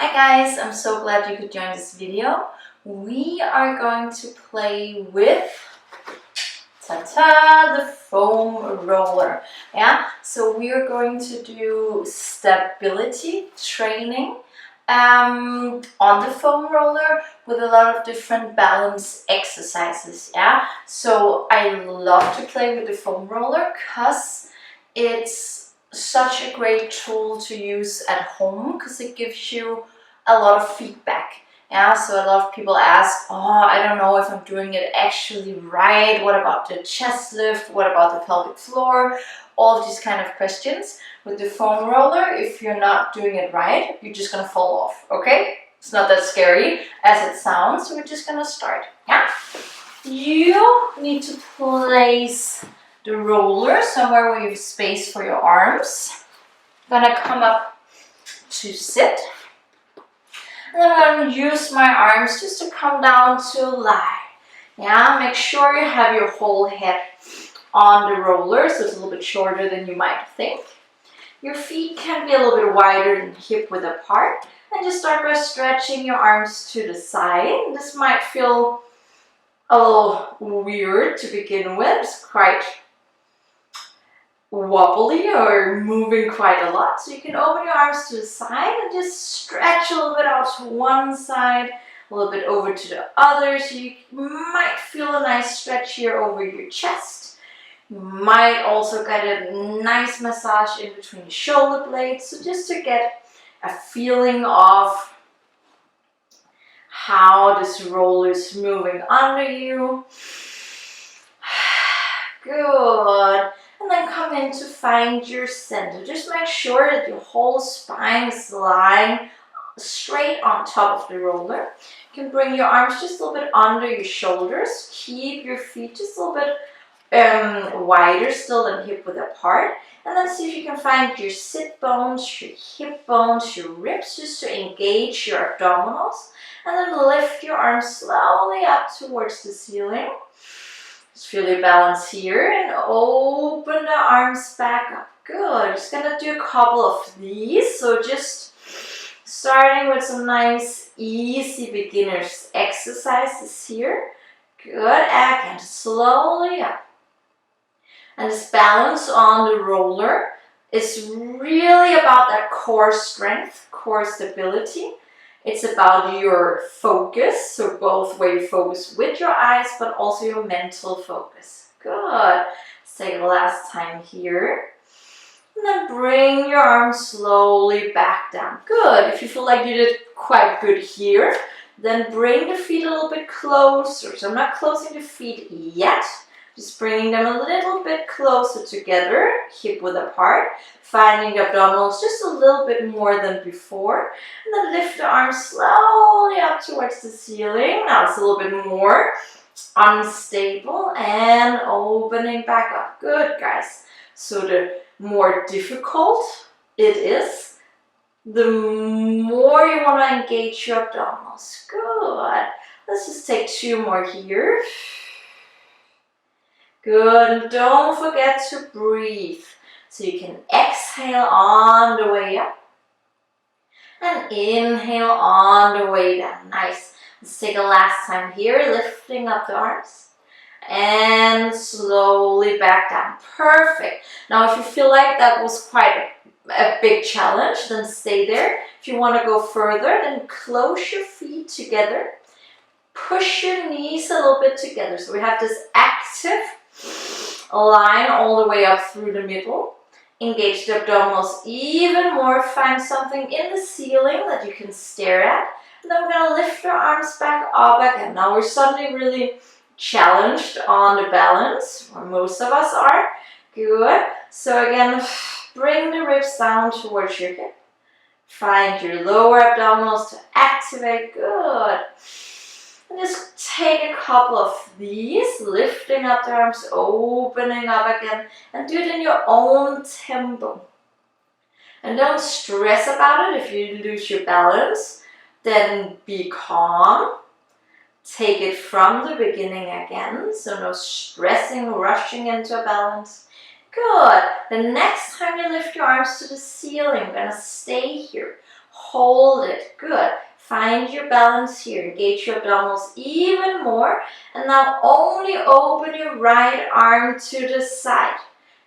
Hi guys, I'm so glad you could join this video. We are going to play with the foam roller. Yeah, so we are going to do stability training on the foam roller with a lot of different balance exercises. Yeah, so I love to play with the foam roller because it's such a great tool to use at home because it gives you a lot of feedback. Yeah, so a lot of people ask, oh, I don't know if I'm doing it actually right. What about the chest lift? What about the pelvic floor? All of these kind of questions. With the foam roller, if you're not doing it right, you're just gonna fall off, okay? It's not that scary as it sounds, so we're just gonna start, yeah? You need to place the roller somewhere where you have space for your arms. I'm gonna come up to sit. And then I'm going to use my arms just to come down to lie. Yeah, make sure you have your whole head on the roller, so it's a little bit shorter than you might think. Your feet can be a little bit wider and hip width apart. And just start by stretching your arms to the side. This might feel a little weird to begin with. It's quite wobbly or moving quite a lot, so you can open your arms to the side and just stretch a little bit out to one side, a little bit over to the other, so you might feel a nice stretch here over your chest. You might also get a nice massage in between the shoulder blades, so just to get a feeling of how this roller is moving under you. Good. And then come in to find your center. Just make sure that your whole spine is lying straight on top of the roller. You can bring your arms just a little bit under your shoulders. Keep your feet just a little bit wider still than hip width apart. And then see if you can find your sit bones, your hip bones, your ribs, just to engage your abdominals. And then lift your arms slowly up towards the ceiling. Just feel your balance here and open the arms back up. Good. Just gonna do a couple of these. So just starting with some nice easy beginners exercises here. Good. Again, slowly up. And this balance on the roller is really about that core strength, core stability. It's about your focus, so both where you focus with your eyes, but also your mental focus. Good. Let's take a last time here. And then bring your arms slowly back down. Good. If you feel like you did quite good here, then bring the feet a little bit closer. So I'm not closing the feet yet. Just bringing them a little bit closer together, hip width apart, finding the abdominals just a little bit more than before, and then lift the arms slowly up towards the ceiling. Now it's a little bit more unstable and opening back up. Good, guys. So the more difficult it is, the more you want to engage your abdominals. Good. Let's just take 2 more here. Good, and don't forget to breathe. So you can exhale on the way up and inhale on the way down. Nice. Let's take a last time here, lifting up the arms and slowly back down. Perfect. Now if you feel like that was quite a big challenge, then stay there. If you want to go further, then close your feet together. Push your knees a little bit together. So we have this active line all the way up through the middle. Engage the abdominals even more. Find something in the ceiling that you can stare at. And then we're going to lift our arms back up again. Now we're suddenly really challenged on the balance, or most of us are. Good. So again, bring the ribs down towards your hip. Find your lower abdominals to activate. Good. And just take a couple of these, lifting up the arms, opening up again, and do it in your own tempo. And don't stress about it if you lose your balance. Then be calm. Take it from the beginning again, so no stressing, rushing into a balance. Good. The next time you lift your arms to the ceiling, we're going to stay here. hold it. Good. Find your balance here. Engage your abdominals even more. And now only open your right arm to the side.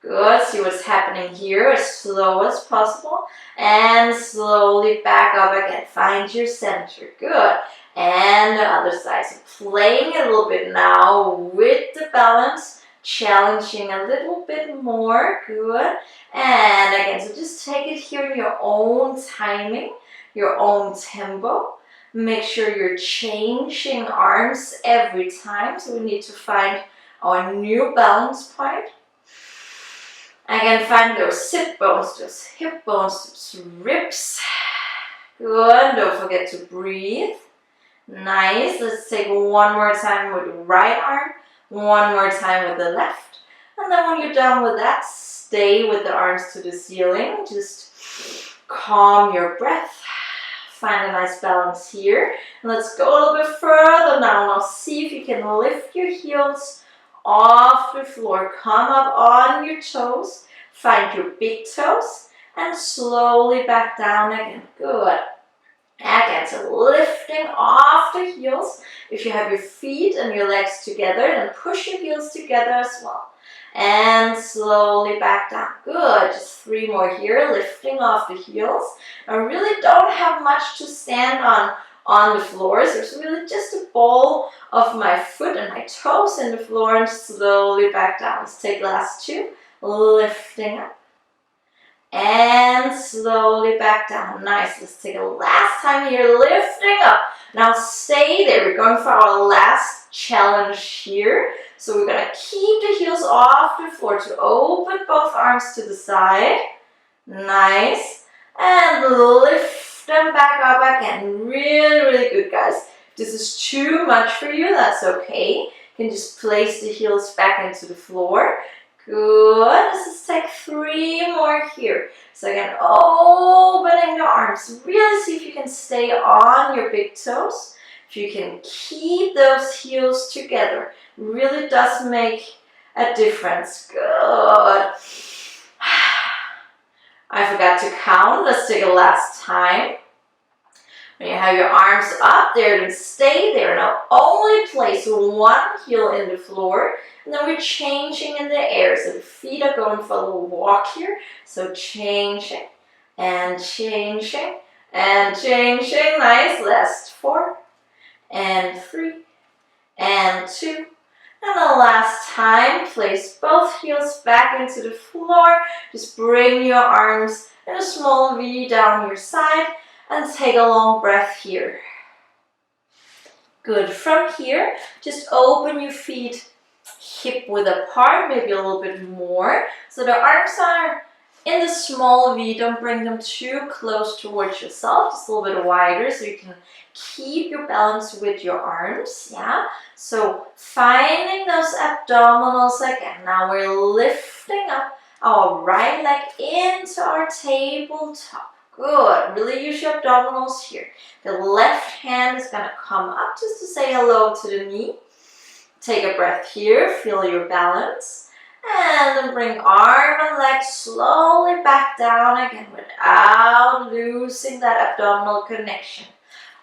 Good. See what's happening here as slow as possible. And slowly back up again. Find your center. Good. And the other side. So playing a little bit now with the balance. Challenging a little bit more. Good. And again, so just take it here in your own timing, your own tempo. Make sure you're changing arms every time. So we need to find our new balance point. Again, find those sit bones, those hip bones, those ribs. Good. Don't forget to breathe. Nice. Let's take one more time with the right arm. One more time with the left. And then when you're done with that, stay with the arms to the ceiling. Just calm your breath. Find a nice balance here. And let's go a little bit further now. Now see if you can lift your heels off the floor. Come up on your toes. Find your big toes. And slowly back down again. Good. Again, so lifting off the heels. If you have your feet and your legs together, then push your heels together as well. And slowly back down. Good. Just 3 more here. Lifting off the heels. I really don't have much to stand on the floor. So it's really just a ball of my foot and my toes in the floor and slowly back down. Let's take the last 2. Lifting up. And slowly back down. Nice. Let's take a last time here. Lifting up. Now stay there. We're going for our last challenge here. So we're going to keep the heels off the floor to open both arms to the side. Nice. And lift them back up again. Really, really good, guys. If this is too much for you, that's okay. You can just place the heels back into the floor. Good. Let's take 3 more here. So again, opening the arms. Really see if you can stay on your big toes. If you can keep those heels together. Really does make a difference. Good. I forgot to count. Let's take a last time. When you have your arms up there, then stay there. Now only place one heel in the floor. And then we're changing in the air. So the feet are going for a little walk here. So changing and changing and changing. Nice. Last 4 and 3 and 2. And the last time, place both heels back into the floor. Just bring your arms in a small V down your side and take a long breath here. Good. From here, just open your feet hip width apart, maybe a little bit more. So the arms are in the small V. Don't bring them too close towards yourself. Just a little bit wider so you can keep your balance with your arms. Yeah. So finding those abdominals again. Now we're lifting up our right leg into our tabletop. Good. Really use your abdominals here. The left hand is going to come up just to say hello to the knee. Take a breath here. Feel your balance. And then bring arm and leg slowly back down again without losing that abdominal connection.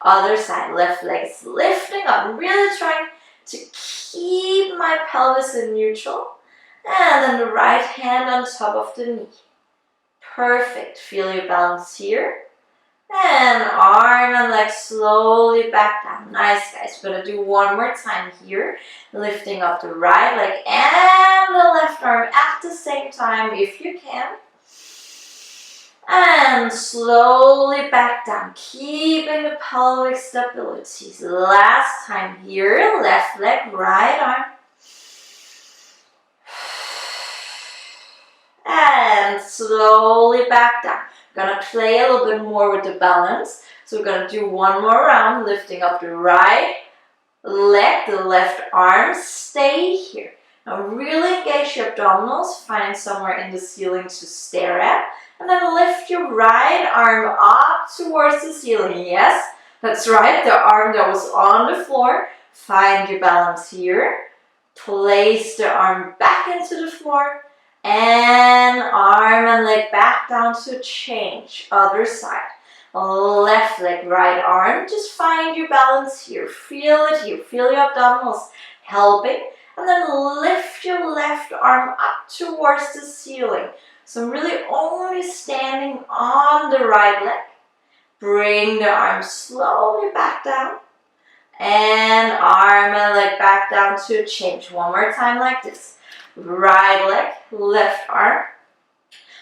Other side. Left leg is lifting up. I'm really trying to keep my pelvis in neutral. And then the right hand on top of the knee. Perfect. Feel your balance here. And arm and leg slowly back down. Nice, guys. We're going to do one more time here. Lifting up the right leg and the left arm at the same time if you can. And slowly back down. Keeping the pelvic stability. Last time here. Left leg, right arm. And slowly back down. Gonna play a little bit more with the balance. So we're gonna do one more round, lifting up the right leg, the left arm. Stay here. Now really engage your abdominals. Find somewhere in the ceiling to stare at. And then lift your right arm up towards the ceiling. Yes, that's right. The arm that was on the floor. Find your balance here. Place the arm back into the floor. And arm and leg back down to change. Other side. left leg, right arm. Just find your balance here. Feel it here. Feel your abdominals helping. And then lift your left arm up towards the ceiling. So I'm really only standing on the right leg. Bring the arm slowly back down. And arm and leg back down to a change. One more time like this. Right leg, left arm.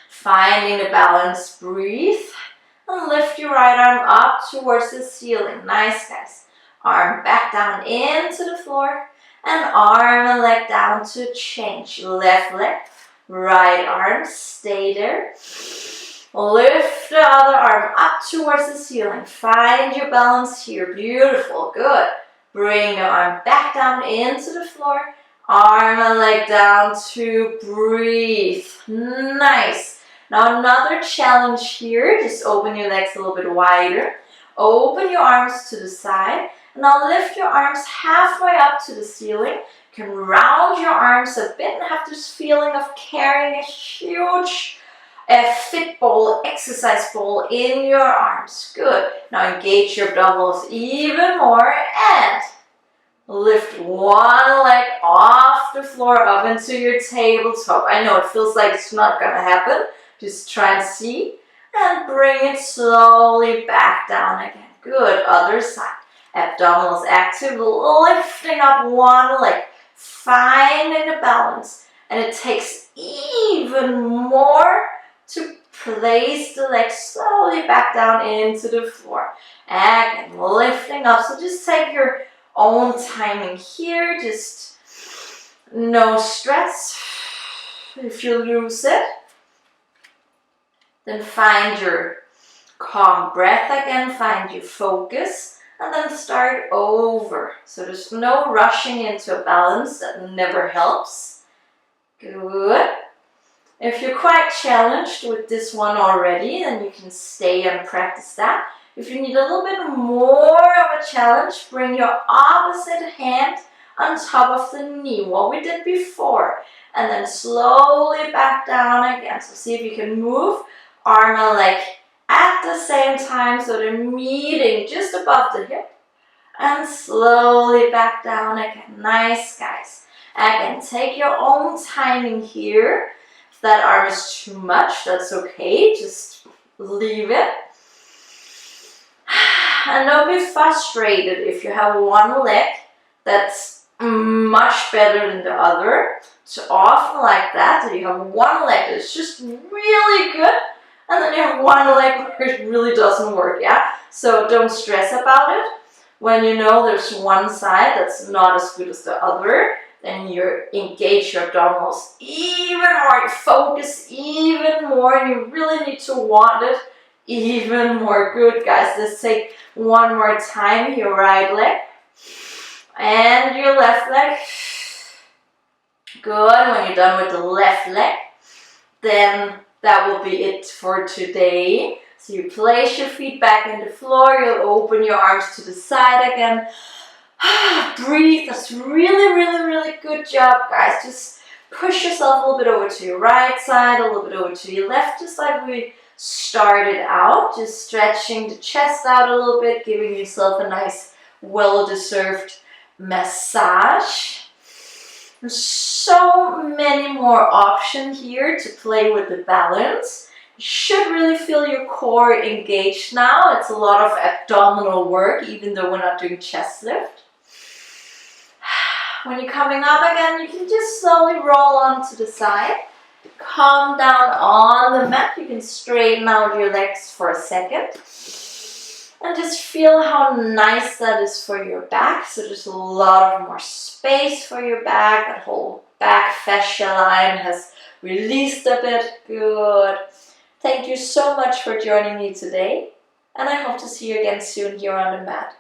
Finding the balance, breathe. And lift your right arm up towards the ceiling. Nice, guys. Arm back down into the floor. And arm and leg down to change. Left leg, right arm, stay there. Lift the other arm up towards the ceiling. Find your balance here. Beautiful. Good. Bring the arm back down into the floor. Arm and leg down to breathe. Nice. Now another challenge here. Just open your legs a little bit wider. Open your arms to the side. Now lift your arms halfway up to the ceiling. You can round your arms a bit and have this feeling of carrying a huge fit ball, exercise ball in your arms. Good. Now engage your abdominals even more and lift one leg off the floor up into your tabletop. I know it feels like it's not going to happen. Just try and see. And bring it slowly back down again. Good. Other side. Abdominals active, lifting up one leg. Finding a balance. And it takes even more to place the leg slowly back down into the floor. Again, lifting up. So just take your own timing here. Just no stress. If you lose it, then find your calm breath again. Find your focus. And then start over. So there's no rushing into a balance. That never helps. Good. If you're quite challenged with this one already, then you can stay and practice that. If you need a little bit more of a challenge, bring your opposite hand on top of the knee, what we did before. And then slowly back down again. So see if you can move arm and leg at the same time, so they're meeting just above the hip. And slowly back down again. Nice, guys. Again, take your own timing here. If that arm is too much, that's okay. Just leave it. And don't be frustrated if you have one leg that's much better than the other. It's often like that you have one leg that's just really good, and then you have one leg where it really doesn't work, yeah? So don't stress about it. When you know there's one side that's not as good as the other, then you engage your abdominals even more, you focus even more, and you really need to want it even more. Good, guys. Let's take one more time. Your right leg and your left leg. Good. When you're done with the left leg, then that will be it for today. So you place your feet back in the floor, you open your arms to the side again. Breathe. That's really, really, really good job, guys. Just push yourself a little bit over to your right side, a little bit over to your left, just like we started out. Just stretching the chest out a little bit, giving yourself a nice, well-deserved massage. There's so many more options here to play with the balance. You should really feel your core engaged now. It's a lot of abdominal work, even though we're not doing chest lift. When you're coming up again, you can just slowly roll onto the side. Calm down on the mat. You can straighten out your legs for a second. And just feel how nice that is for your back. So there's a lot of more space for your back. That whole back fascia line has released a bit. Good. Thank you so much for joining me today. And I hope to see you again soon here on the mat.